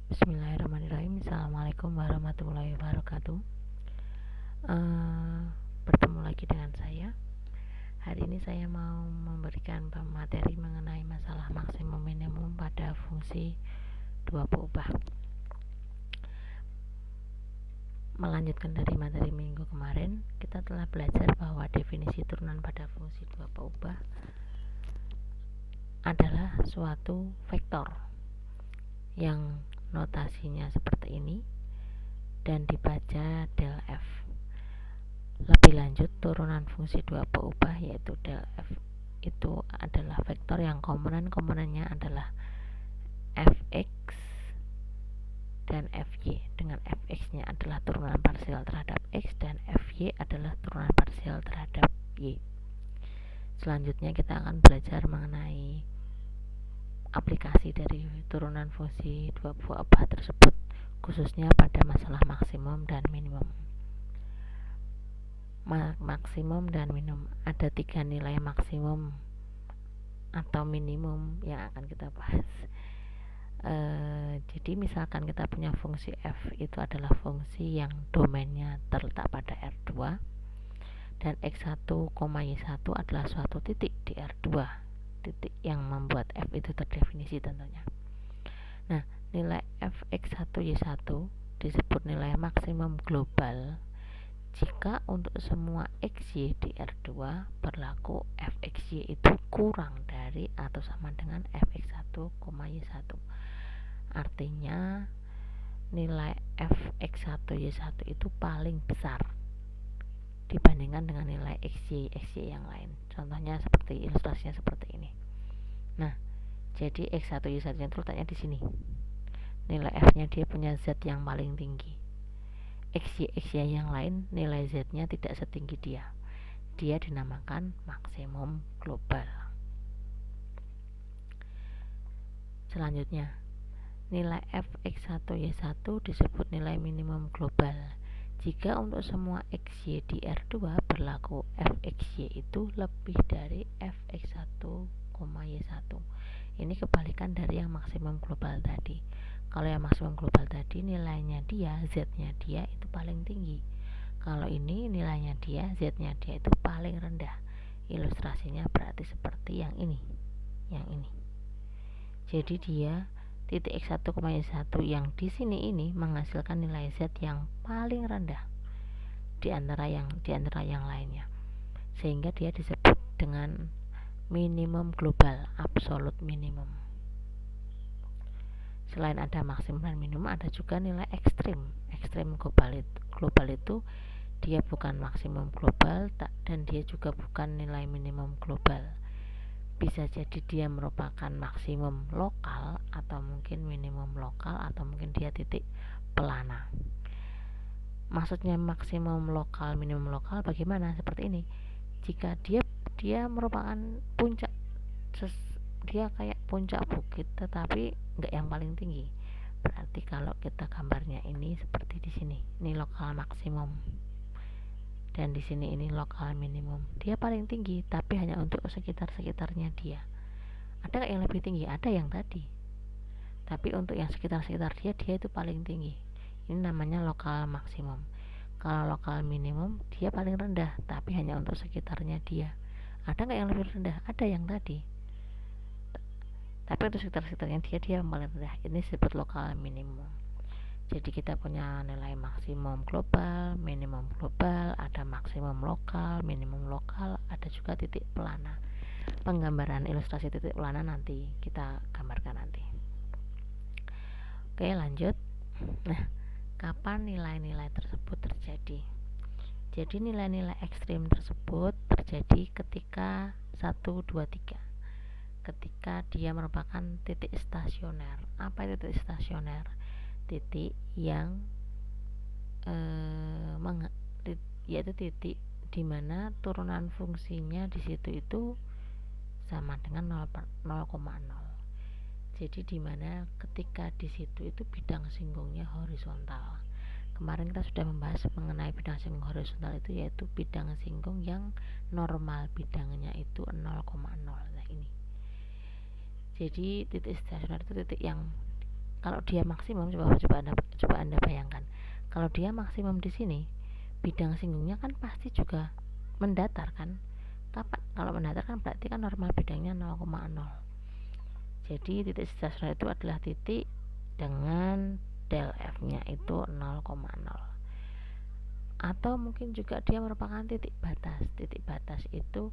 Bismillahirrahmanirrahim. Assalamualaikum warahmatullahi wabarakatuh. Bertemu lagi dengan saya. Hari ini saya mau memberikan materi mengenai masalah maksimum minimum pada fungsi dua peubah. Melanjutkan dari materi minggu kemarin, kita telah belajar bahwa definisi turunan pada fungsi dua peubah adalah suatu vektor yang notasinya seperti ini dan dibaca del F. Lebih lanjut, turunan fungsi dua peubah yaitu del F itu adalah vektor yang komponen-komponennya adalah Fx dan Fy, dengan Fx-nya adalah turunan parsial terhadap X dan Fy adalah turunan parsial terhadap Y. Selanjutnya kita akan belajar mengenai aplikasi dari turunan fungsi dua peubah tersebut, khususnya pada masalah maksimum dan minimum. Maksimum dan minimum, ada 3 nilai maksimum atau minimum yang akan kita bahas. Jadi misalkan kita punya fungsi f itu adalah fungsi yang domainnya terletak pada R2 dan x1, y1 adalah suatu titik di R2, titik yang membuat f itu terdefinisi tentunya. Nah, nilai fx1 y1 disebut nilai maksimum global jika untuk semua xy di R2 berlaku fxy itu kurang dari atau sama dengan fx1, y1. Artinya nilai fx1, y1 itu paling besar dibandingkan dengan nilai xy yang lain. Contohnya seperti ilustrasinya seperti ini. Nah, jadi x1, y1 itu letaknya di sini. Nilai f-nya dia punya z yang paling tinggi. xy yang lain nilai z-nya tidak setinggi dia. Dia dinamakan maksimum global. Selanjutnya, nilai fx1 y1 disebut nilai minimum global jika untuk semua xy di R2 berlaku fxy itu lebih dari fx1, y1. Ini kebalikan dari yang maksimum global tadi. Kalau yang maksimum global tadi nilainya dia, z-nya dia itu paling tinggi. Kalau ini nilainya dia, z-nya dia itu paling rendah. Ilustrasinya berarti seperti yang ini. Jadi dia titik x1, y1 yang di sini ini menghasilkan nilai z yang paling rendah di antara yang lainnya. Sehingga dia disebut dengan minimum global, absolute minimum. Selain ada maksimum dan minimum, ada juga nilai ekstrim. Ekstrim global itu dia bukan maksimum global dan dia juga bukan nilai minimum global. Bisa jadi dia merupakan maksimum lokal atau mungkin minimum lokal atau mungkin dia titik pelana. Maksudnya maksimum lokal, minimum lokal bagaimana? Seperti ini. Jika dia merupakan puncak, dia kayak puncak bukit tetapi enggak yang paling tinggi. Berarti kalau kita gambarnya ini seperti di sini, ini lokal maksimum. Dan di sini ini lokal minimum. Dia paling tinggi tapi hanya untuk sekitar-sekitarnya dia. Ada yang lebih tinggi? Ada yang tadi. Tapi untuk yang sekitar-sekitar dia itu paling tinggi. Ini namanya lokal maksimum. Kalau lokal minimum dia paling rendah tapi hanya untuk sekitarnya dia. Ada nggak yang lebih rendah? Ada yang tadi. Tapi untuk sekitar-sekitarnya dia paling rendah. Ini disebut lokal minimum. Jadi kita punya nilai maksimum global, minimum global, ada maksimum lokal, minimum lokal, ada juga titik pelana. Penggambaran ilustrasi titik pelana nanti kita gambarkan nanti. Oke, lanjut. Nah, kapan nilai-nilai tersebut terjadi? Jadi nilai-nilai ekstrim tersebut terjadi ketika 1, 2, 3. Ketika dia merupakan titik stasioner. Apa itu titik stasioner? Titik yang yaitu titik di mana turunan fungsinya di situ itu sama dengan 0,0. Jadi di mana ketika di situ itu bidang singgungnya horizontal. Kemarin kita sudah membahas mengenai bidang singgung horizontal itu yaitu bidang singgung yang normal bidangnya itu 0,0. Nah, ini. Jadi titik stasioner itu titik yang kalau dia maksimum, coba anda bayangkan, kalau dia maksimum di sini, bidang singgungnya kan pasti juga mendatar kan. Kapan? Kalau mendatar kan berarti kan normal bidangnya 0,0. Jadi titik stasioner itu adalah titik dengan del F nya itu 0,0. Atau mungkin juga dia merupakan titik batas. Titik batas itu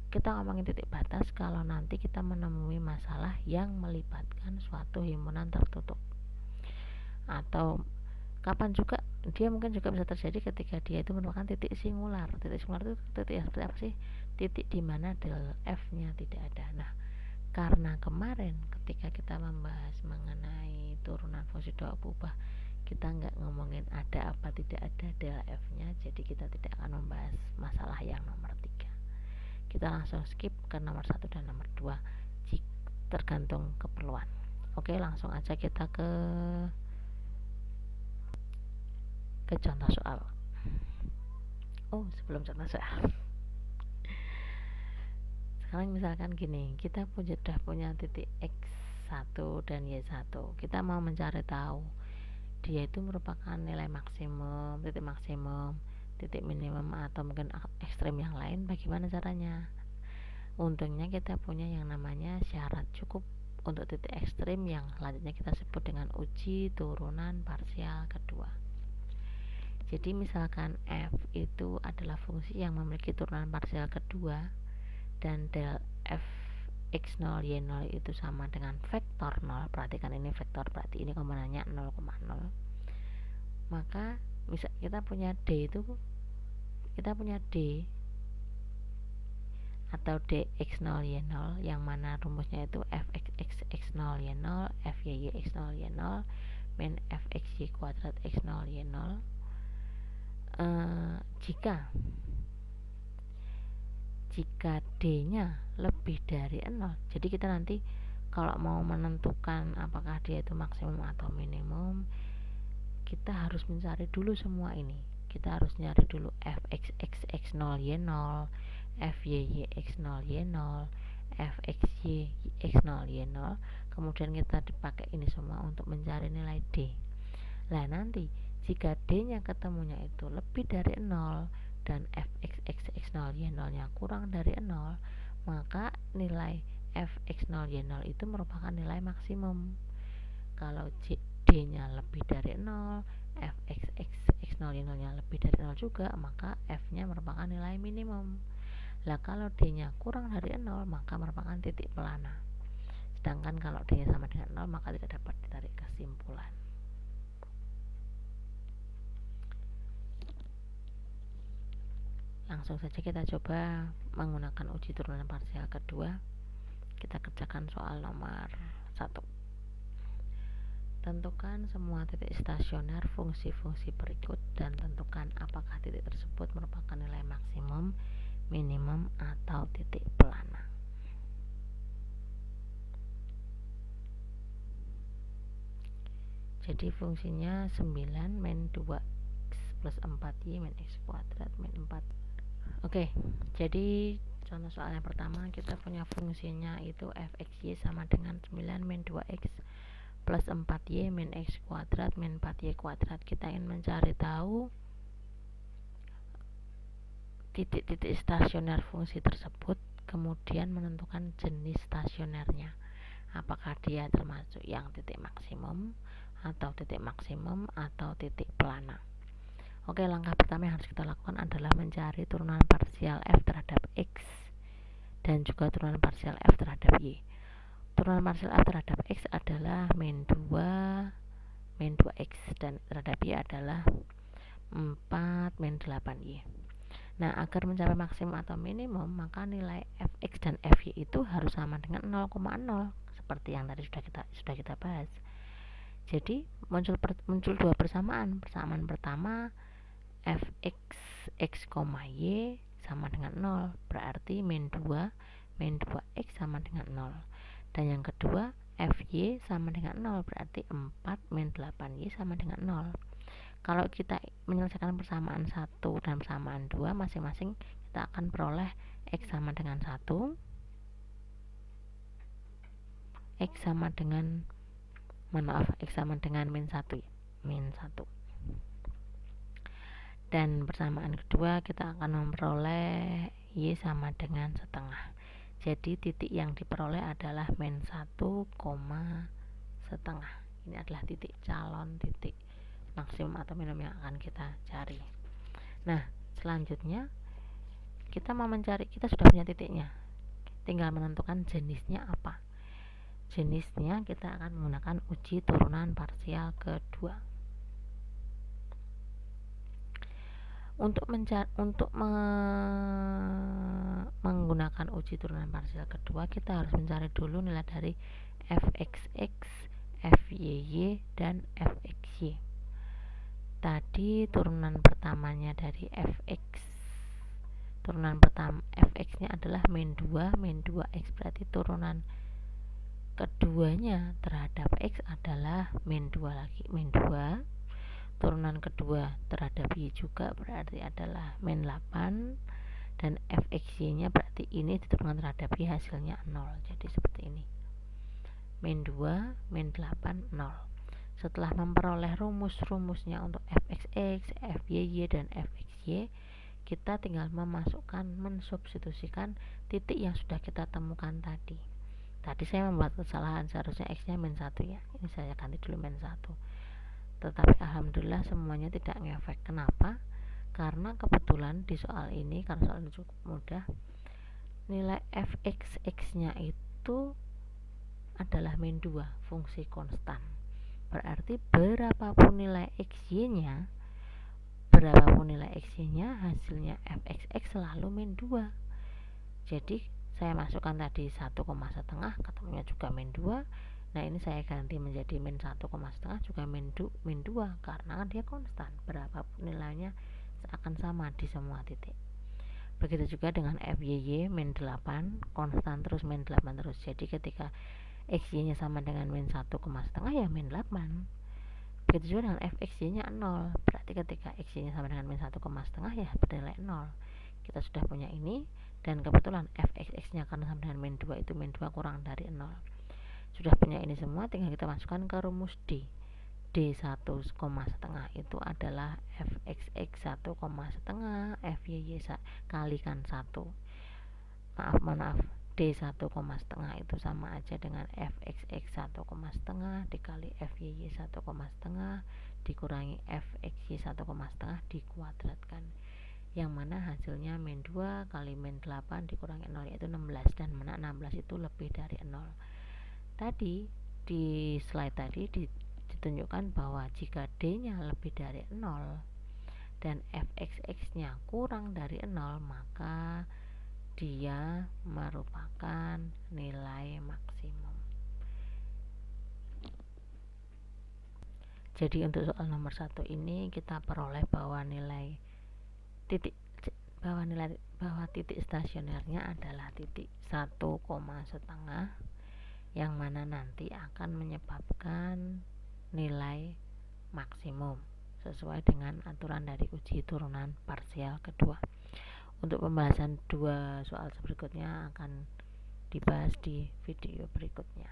kita ngomongin titik batas kalau nanti kita menemui masalah yang melibatkan suatu himpunan tertutup. Atau kapan juga dia mungkin juga bisa terjadi ketika dia itu merupakan titik singular. Titik singular itu titik seperti apa sih? Titik di mana del F nya tidak ada. Nah, karena kemarin ketika kita membahas mengenai turunan fungsi doa ubah, kita nggak ngomongin ada apa tidak ada del F nya, jadi kita tidak akan membahas masalah yang nomor 3. Kita langsung skip ke nomor 1 dan nomor 2 tergantung keperluan. Oke, langsung aja kita ke contoh soal. Sebelum contoh soal, sekarang misalkan gini, kita sudah punya titik X1 dan Y1. Kita mau mencari tahu dia itu merupakan nilai maksimum, titik maksimum, titik minimum, atau mungkin ekstrim yang lain. Bagaimana caranya? Untungnya kita punya yang namanya syarat cukup untuk titik ekstrim yang selanjutnya kita sebut dengan uji turunan parsial kedua. Jadi misalkan F itu adalah fungsi yang memiliki turunan parsial kedua dan del F X0 Y0 itu sama dengan vektor 0. Perhatikan ini vektor, berarti ini komponennya 0,0. Maka misal kita punya D atau dx0 y0 yang mana rumusnya itu fx x0 y0 fyy x0 y0 min fxy kuadrat x0 y0. Jika D-nya lebih dari 0, jadi kita nanti kalau mau menentukan apakah dia itu maksimum atau minimum, kita harus mencari dulu semua ini. Kita harus nyari dulu fxx x0 y0, fyy x0 y0, fxy x0 y0, kemudian kita dipakai ini semua untuk mencari nilai D. Nah, nanti jika D-nya ketemunya itu lebih dari 0 dan fxx x0 y0 nya kurang dari 0, maka nilai fx0 y0 itu merupakan nilai maksimum. Kalau D-nya lebih dari 0, fxx x0 y0 nya lebih dari 0 juga, maka F-nya merupakan nilai minimum. Lah kalau D-nya kurang dari 0, maka merupakan titik pelana. Sedangkan kalau D-nya sama dengan 0, maka tidak dapat ditarik kesimpulan. Langsung saja kita coba menggunakan uji turunan parsial kedua. Kita kerjakan soal nomor 1. Tentukan semua titik stasioner fungsi-fungsi berikut dan tentukan apakah titik tersebut merupakan nilai maksimum, minimum, atau titik pelana. Jadi fungsinya 9 min 2x plus 4y min x kuadrat min 4. Oke, jadi contoh soal yang pertama, kita punya fungsinya itu fxy sama dengan 9 min 2x plus 4y min x kuadrat min 4y kuadrat. Kita ingin mencari tahu titik-titik stasioner fungsi tersebut, kemudian menentukan jenis stasionernya. Apakah dia termasuk yang titik maksimum atau titik pelana. Oke, langkah pertama yang harus kita lakukan adalah mencari turunan parsial F terhadap X dan juga turunan parsial F terhadap Y. Turunan parsial F terhadap X adalah min 2x dan terhadap Y adalah 4 min 8y. Nah, agar mencapai maksimum atau minimum, maka nilai fx dan fy itu harus sama dengan 0,0 seperti yang tadi sudah kita bahas. Jadi muncul dua persamaan. Persamaan pertama, fx x, y sama dengan 0, berarti min 2x sama dengan 0. Dan yang kedua, fy sama dengan 0, berarti 4 min 8y sama dengan 0. Kalau kita menyelesaikan persamaan 1 dan persamaan 2 masing-masing, kita akan peroleh x sama dengan 1, x sama dengan X sama dengan min 1 ya, min 1. Dan persamaan kedua kita akan memperoleh Y sama dengan setengah. Jadi titik yang diperoleh adalah min 1, setengah. Ini adalah titik calon titik maksimum atau minimum yang akan kita cari. Nah, selanjutnya kita mau mencari, kita sudah punya titiknya, tinggal menentukan jenisnya apa. Jenisnya kita akan menggunakan uji turunan parsial kedua. Untuk menggunakan uji turunan parsial kedua, kita harus mencari dulu nilai dari fxx, fyy, dan fxy. Tadi turunan pertamanya dari fx, turunan pertama fx nya adalah min 2, min 2x, berarti turunan keduanya terhadap x adalah min 2 lagi, min 2. Turunan kedua terhadap y juga berarti adalah min 8, dan fxy nya berarti ini ditemukan terhadap y hasilnya 0. Jadi seperti ini, min 2, min 8, 0. Setelah memperoleh rumus-rumusnya untuk fxx, fyy, dan fxy, kita tinggal mensubstitusikan titik yang sudah kita temukan tadi. Tadi saya membuat kesalahan, seharusnya x nya min 1 ya, ini saya ganti dulu min 1. Tetapi alhamdulillah semuanya tidak ngefek. Kenapa? Karena kebetulan di soal ini, karena soal ini cukup mudah, nilai fxx nya itu adalah min 2, fungsi konstan. Berarti berapapun nilai xy nya, hasilnya fxx selalu min 2. Jadi saya masukkan tadi 1, setengah, ketemunya juga min 2. Nah, ini saya ganti menjadi min 1, setengah juga min 2, karena dia konstan, berapapun nilainya akan sama di semua titik. Begitu juga dengan fyy, min 8, konstan terus, min 8 terus. Jadi ketika xy nya sama dengan min 1, setengah ya min 8. Begitu juga dengan fxy nya 0, berarti ketika xy nya sama dengan min 1, setengah ya bernilai 0. Kita sudah punya ini, dan kebetulan fxx nya karena sama dengan min 2, itu min 2 kurang dari 0. Sudah punya ini semua, tinggal kita masukkan ke rumus D. D1, setengah itu adalah fxx 1, setengah, fyy kalikan 1. Maaf, D1, setengah itu sama aja dengan fxx 1, setengah dikali fyy 1, setengah dikurangi fxy 1, setengah dikuadratkan, yang mana hasilnya min 2 kali min 8 dikurangi 0, yaitu 16, dan mana 16 itu lebih dari 0. Tadi di slide tadi ditunjukkan bahwa jika D nya lebih dari 0 dan fxx nya kurang dari 0, maka dia merupakan nilai maksimum. Jadi untuk soal nomor 1 ini kita peroleh bahwa titik stasionernya adalah titik 1, setengah, yang mana nanti akan menyebabkan nilai maksimum sesuai dengan aturan dari uji turunan parsial kedua. Untuk pembahasan dua soal berikutnya akan dibahas di video berikutnya.